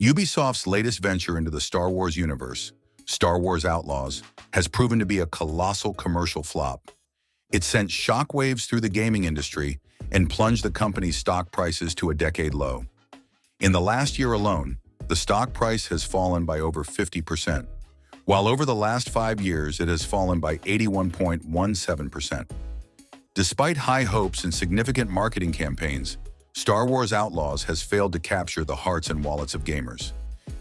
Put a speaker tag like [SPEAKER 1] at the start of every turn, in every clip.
[SPEAKER 1] Ubisoft's latest venture into the Star Wars universe, Star Wars Outlaws, has proven to be a colossal commercial flop. It sent shockwaves through the gaming industry and plunged the company's stock prices to a decade low. In the last year alone, the stock price has fallen by over 50%, while over the last 5 years it has fallen by 81.17%. Despite high hopes and significant marketing campaigns, Star Wars Outlaws has failed to capture the hearts and wallets of gamers.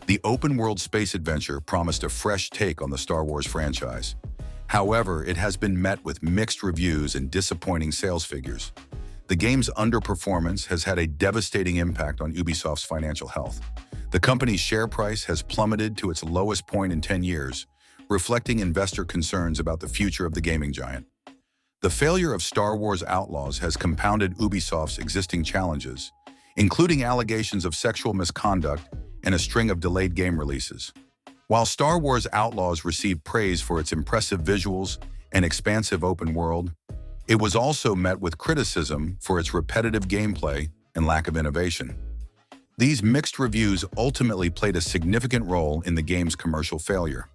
[SPEAKER 1] The open-world space adventure promised a fresh take on the Star Wars franchise. However, it has been met with mixed reviews and disappointing sales figures. The game's underperformance has had a devastating impact on Ubisoft's financial health. The company's share price has plummeted to its lowest point in 10 years, reflecting investor concerns about the future of the gaming giant. The failure of Star Wars Outlaws has compounded Ubisoft's existing challenges, including allegations of sexual misconduct and a string of delayed game releases. While Star Wars Outlaws received praise for its impressive visuals and expansive open world, it was also met with criticism for its repetitive gameplay and lack of innovation. These mixed reviews ultimately played a significant role in the game's commercial failure.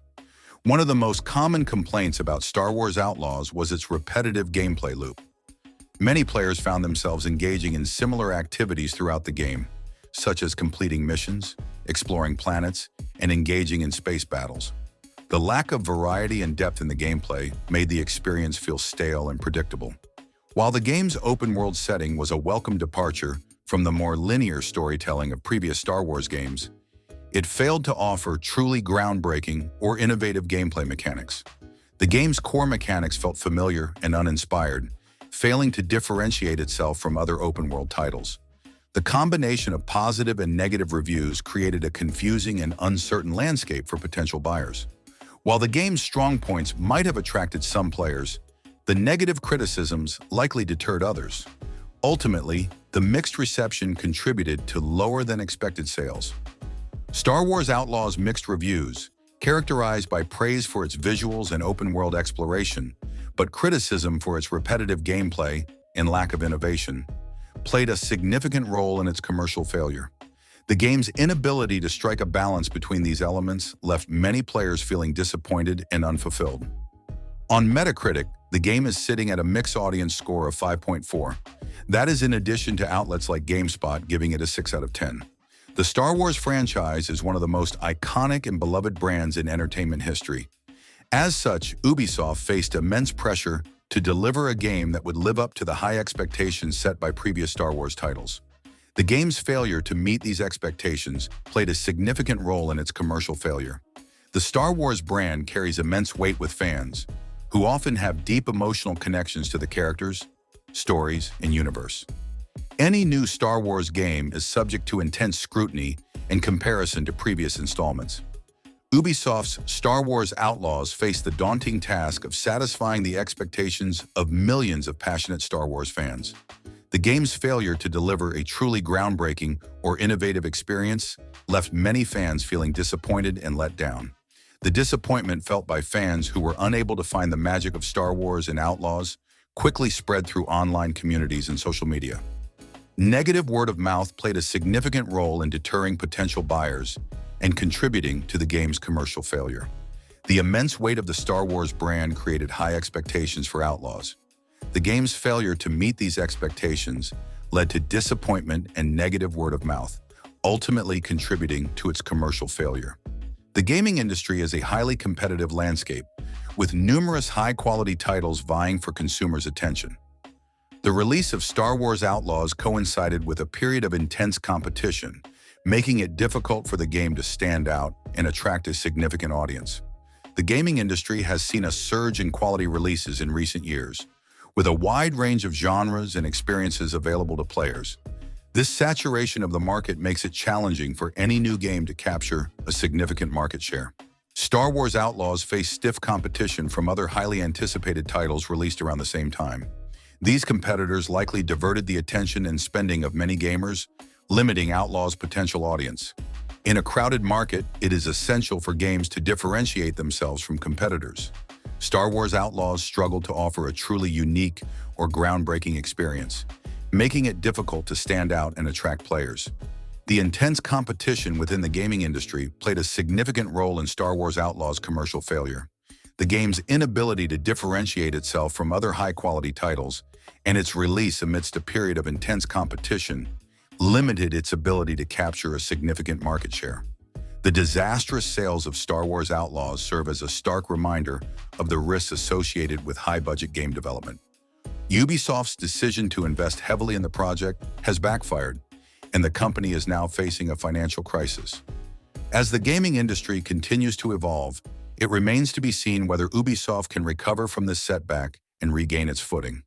[SPEAKER 1] One of the most common complaints about Star Wars Outlaws was its repetitive gameplay loop. Many players found themselves engaging in similar activities throughout the game, such as completing missions, exploring planets, and engaging in space battles. The lack of variety and depth in the gameplay made the experience feel stale and predictable. While the game's open-world setting was a welcome departure from the more linear storytelling of previous Star Wars games, it failed to offer truly groundbreaking or innovative gameplay mechanics. The game's core mechanics felt familiar and uninspired, failing to differentiate itself from other open-world titles. The combination of positive and negative reviews created a confusing and uncertain landscape for potential buyers. While the game's strong points might have attracted some players, the negative criticisms likely deterred others. Ultimately, the mixed reception contributed to lower-than-expected sales. Star Wars Outlaws' mixed reviews, characterized by praise for its visuals and open-world exploration, but criticism for its repetitive gameplay and lack of innovation, played a significant role in its commercial failure. The game's inability to strike a balance between these elements left many players feeling disappointed and unfulfilled. On Metacritic, the game is sitting at a mixed audience score of 5.4. That is in addition to outlets like GameSpot giving it a 6 out of 10. The Star Wars franchise is one of the most iconic and beloved brands in entertainment history. As such, Ubisoft faced immense pressure to deliver a game that would live up to the high expectations set by previous Star Wars titles. The game's failure to meet these expectations played a significant role in its commercial failure. The Star Wars brand carries immense weight with fans, who often have deep emotional connections to the characters, stories, and universe. Any new Star Wars game is subject to intense scrutiny and comparison to previous installments. Ubisoft's Star Wars Outlaws faced the daunting task of satisfying the expectations of millions of passionate Star Wars fans. The game's failure to deliver a truly groundbreaking or innovative experience left many fans feeling disappointed and let down. The disappointment felt by fans who were unable to find the magic of Star Wars and Outlaws quickly spread through online communities and social media. Negative word of mouth played a significant role in deterring potential buyers and contributing to the game's commercial failure. The immense weight of the Star Wars brand created high expectations for Outlaws. The game's failure to meet these expectations led to disappointment and negative word of mouth, ultimately contributing to its commercial failure. The gaming industry is a highly competitive landscape, with numerous high-quality titles vying for consumers' attention. The release of Star Wars Outlaws coincided with a period of intense competition, making it difficult for the game to stand out and attract a significant audience. The gaming industry has seen a surge in quality releases in recent years, with a wide range of genres and experiences available to players. This saturation of the market makes it challenging for any new game to capture a significant market share. Star Wars Outlaws faced stiff competition from other highly anticipated titles released around the same time. These competitors likely diverted the attention and spending of many gamers, limiting Outlaws' potential audience. In a crowded market, it is essential for games to differentiate themselves from competitors. Star Wars Outlaws struggled to offer a truly unique or groundbreaking experience, making it difficult to stand out and attract players. The intense competition within the gaming industry played a significant role in Star Wars Outlaws' commercial failure. The game's inability to differentiate itself from other high-quality titles and its release amidst a period of intense competition limited its ability to capture a significant market share. The disastrous sales of Star Wars Outlaws serve as a stark reminder of the risks associated with high-budget game development. Ubisoft's decision to invest heavily in the project has backfired, and the company is now facing a financial crisis. As the gaming industry continues to evolve, it remains to be seen whether Ubisoft can recover from this setback and regain its footing.